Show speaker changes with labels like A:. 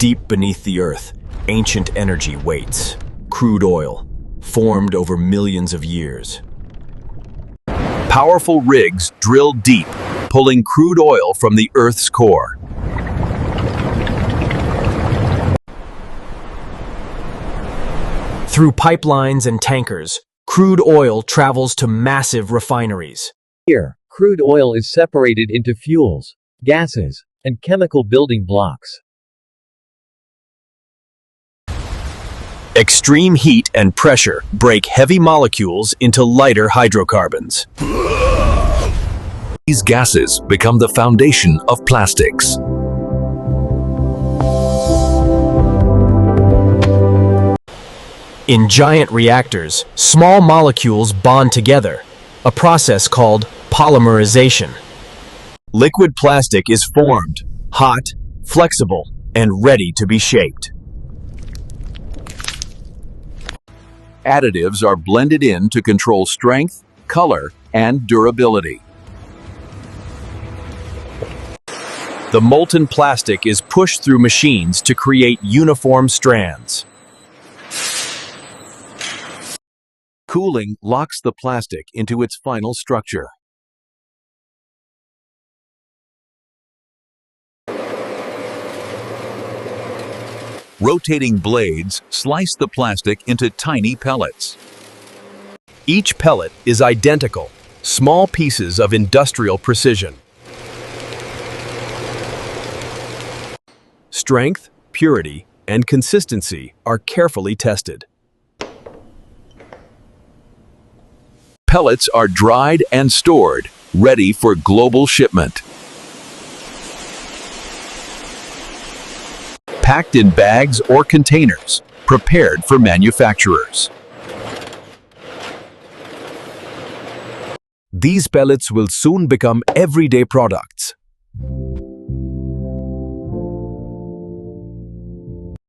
A: Deep beneath the earth, ancient energy waits. Crude oil, formed over millions of years. Powerful rigs drill deep, pulling crude oil from the Earth's core. Through pipelines and tankers, crude oil travels to massive refineries.
B: Here, crude oil is separated into fuels, gases, and chemical building blocks.
A: Extreme heat and pressure break heavy molecules into lighter hydrocarbons.
C: These gases become the foundation of plastics.
A: In giant reactors, small molecules bond together, a process called polymerization. Liquid plastic is formed, hot, flexible, and ready to be shaped.
C: Additives are blended in to control strength, color, and durability.
A: The molten plastic is pushed through machines to create uniform strands.
C: Cooling locks the plastic into its final structure. Rotating blades slice the plastic into tiny pellets.
A: Each pellet is identical, small pieces of industrial precision. Strength, purity, and consistency are carefully tested.
C: Pellets are dried and stored, ready for global shipment. Packed in bags or containers, prepared for manufacturers.
A: These pellets will soon become everyday products,